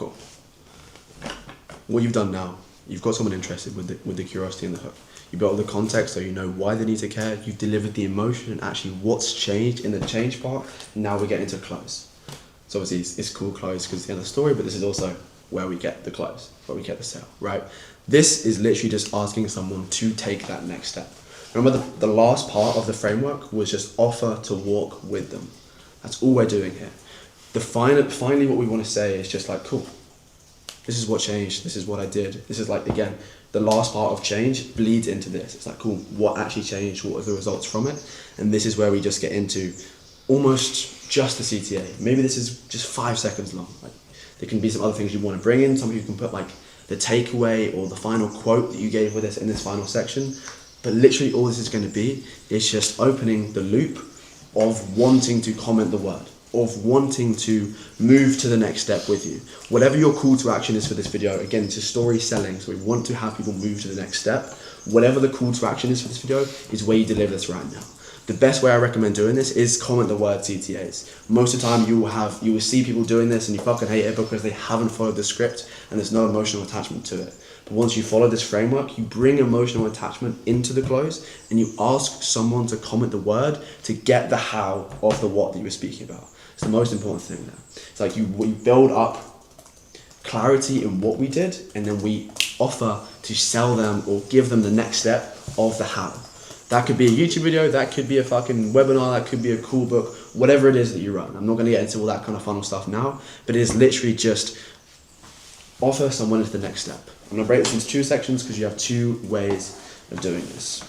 cool. What you've done now, you've got someone interested with the curiosity and the hook. You built the context so you know why they need to care. You've delivered the emotion and actually what's changed in the change part. Now we get into close. So obviously it's called close because it's the end of the story, but this is also where we get the close, where we get the sale, right? This is literally just asking someone to take that next step. Remember the last part of the framework was just offer to walk with them. That's all we're doing here. Finally what we want to say is just like, cool, this is what changed, this is what I did. This is like, again, the last part of change bleeds into this. It's like, cool, what actually changed? What are the results from it? And this is where we just get into almost just the CTA. Maybe this is just 5 seconds long. Like, there can be some other things you want to bring in. Some of you can put like the takeaway or the final quote that you gave with this in this final section. But literally all this is going to be is just opening the loop of wanting to comment the word, of wanting to move to the next step with you. Whatever your call to action is for this video, again, it's a story selling, so we want to have people move to the next step. Whatever the call to action is for this video is where you deliver this right now. The best way I recommend doing this is comment the word CTAs. Most of the time you will see people doing this and you fucking hate it because they haven't followed the script and there's no emotional attachment to it. But once you follow this framework, you bring emotional attachment into the close and you ask someone to comment the word to get the how of the what that you were speaking about. It's the most important thing there. It's like we build up clarity in what we did and then we offer to sell them or give them the next step of the how. That could be a YouTube video, that could be a fucking webinar, that could be a cool book, whatever it is that you run. I'm not going to get into all that kind of funnel stuff now, but it is literally just offer someone into the next step. I'm going to break this into 2 sections because you have 2 ways of doing this.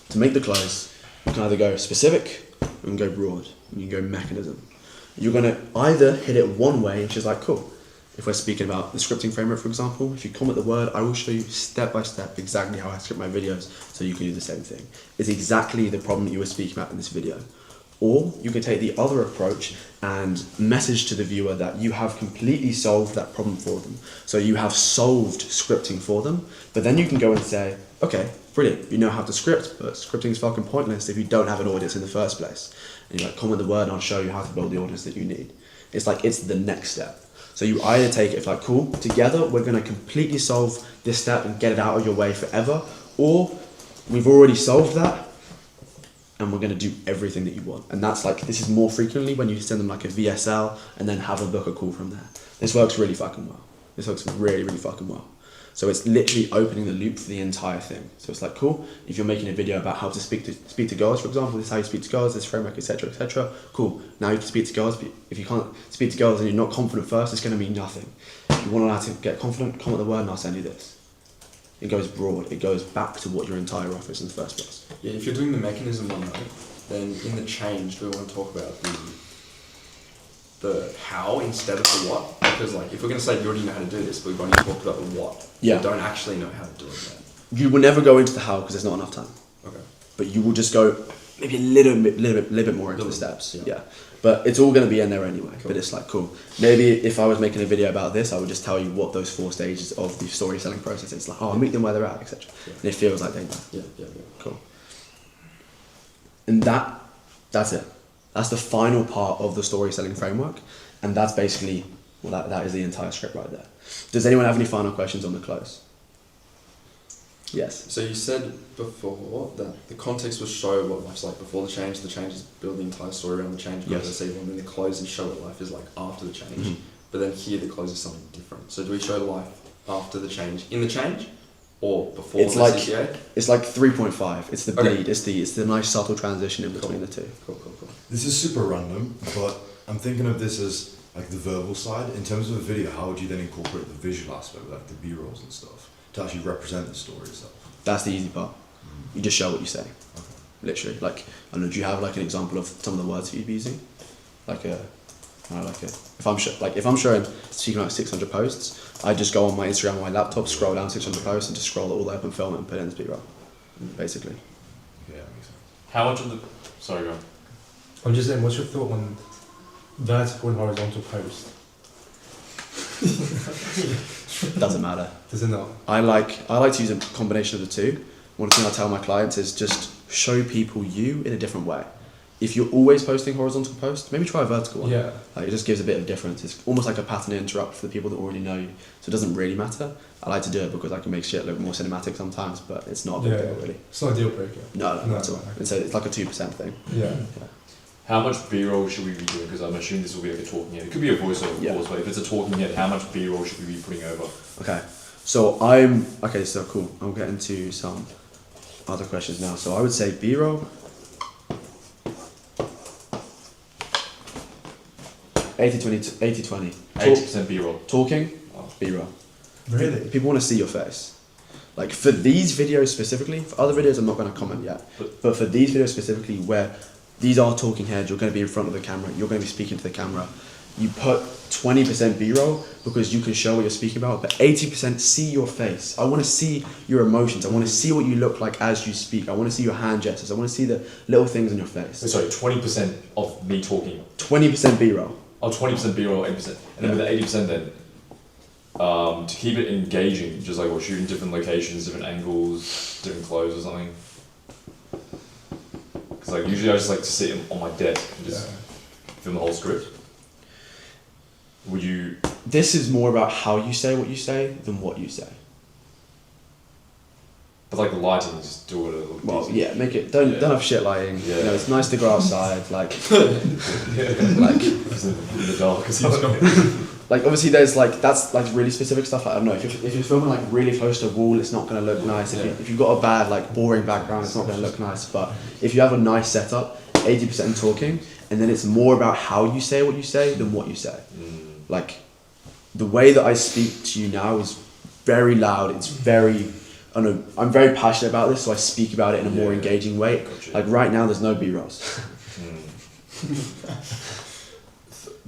To make the close, you can either go specific and go broad, and you can go mechanism. You're going to either hit it one way, which is like, cool, if we're speaking about the scripting framework, for example, if you comment the word, I will show you step by step exactly how I script my videos so you can do the same thing. It's exactly the problem that you were speaking about in this video. Or you can take the other approach and message to the viewer that you have completely solved that problem for them. So you have solved scripting for them, but then you can go and say, okay, brilliant, you know how to script, but scripting is fucking pointless if you don't have an audience in the first place. And you're like, comment the word and I'll show you how to build the audience that you need. It's like, it's the next step. So you either take it like, cool, together we're gonna completely solve this step and get it out of your way forever, or we've already solved that and we're gonna do everything that you want. And that's like, this is more frequently when you send them like a VSL and then have a book a call from there. This works really fucking well. This works really, really fucking well. So it's literally opening the loop for the entire thing. So it's like, cool, if you're making a video about how to speak to girls, for example, this is how you speak to girls, this framework, etc., etc. Cool, now you can speak to girls, but if you can't speak to girls and you're not confident first, it's gonna mean nothing. If you wanna know how to get confident, comment the word and I'll send you this. It goes broad, it goes back to what your entire offer is in the first place. Yeah, if you're doing the mechanism one though, then in the change, do we want to talk about the how instead of the what? Because like, if we're going to say you already know how to do this, but we've only talked about the what, yeah, you don't actually know how to do it yet. You will never go into the how because there's not enough time. Okay. But you will just go maybe a little bit more into the steps. Yeah. But it's all going to be in there anyway. Cool. But it's like, cool. Maybe if I was making a video about this, I would just tell you what those 4 stages of the story selling process is. Like, oh, I'll meet them where they're at, etc. Yeah. And it feels like they know. Yeah. Cool. And that's it. That's the final part of the story selling framework. And that's basically, well, that is the entire script right there. Does anyone have any final questions on the close? Yes. So you said before that the context will show what life's like before the change is build the entire story around the change, yes, and then the close and show what life is like after the change. Mm-hmm. But then here the close is something different. So do we show life after the change, in the change, or before the CTA? It's like 3.5. It's the bleed. Okay. It's the nice subtle transition in between the two. Cool. This is super random, but I'm thinking of this as like the verbal side. In terms of a video, how would you then incorporate the visual aspect, like the B-rolls and stuff, to actually represent the story itself? That's the easy part. You just show what you say. Okay. Literally. Like, I don't know, do you have like an example of some of the words that you'd be using? If I'm showing speaking like 600 posts, I just go on my Instagram on my laptop, scroll down 600 posts, and just scroll it all up and film it and put it in the B-roll, basically. Yeah, that makes sense. How much of the... Sorry, go on. I'm just saying, what's your thought on vertical and horizontal post? Doesn't matter. Does it not? I like to use a combination of the two. One thing I tell my clients is just show people you in a different way. If you're always posting horizontal posts, maybe try a vertical one. Yeah. Like it just gives a bit of difference. It's almost like a pattern interrupt for the people that already know you. So it doesn't really matter. I like to do it because I can make shit look more cinematic sometimes, but it's not a big deal really. It's not a deal breaker. No, No, not at all. no. It's like a 2% thing. Yeah. How much B-roll should we be doing? Because I'm assuming this will be like a talking head. It could be a voiceover, of Yeah. course, but if it's a talking head, how much B-roll should we be putting over? Okay. So cool. I'll get into some other questions now. So I would say B-roll. 80-20. 80% B-roll. Talking, Oh. B-roll. Really? People want to see your face. Like for these videos specifically, for other videos I'm not going to comment yet, but for these videos specifically where these are talking heads, you're going to be in front of the camera, you're going to be speaking to the camera, you put 20% B-roll because you can show what you're speaking about, but 80% see your face. I want to see your emotions. I want to see what you look like as you speak. I want to see your hand gestures. I want to see the little things in your face. Sorry, 20% of me talking. 20% B-roll. Oh, 20% B-roll, 80%. And then with the 80% then, to keep it engaging, just like shooting different locations, different angles, different clothes or something. Because like usually I just like to sit on my desk and just film the whole script. Would you? This is more about how you say what you say than what you say. But like the lighting, just do it a little Well, decent. yeah, make it. Don't have shit lighting. Yeah. You know, it's nice to go outside. Like, Like just in the dark or something. like obviously there's like that's like really specific stuff. Like, I don't know if you're filming like really close to a wall, it's not gonna look nice. If you've got a bad like boring background, it's not gonna look nice. But if you have a nice setup, 80% talking, and then it's more about how you say what you say than what you say. Like the way that I speak to you now is very loud. It's very. I don't know, I'm very passionate about this, so I speak about it in a more engaging way. Gotcha. Like right now, there's no B-rolls.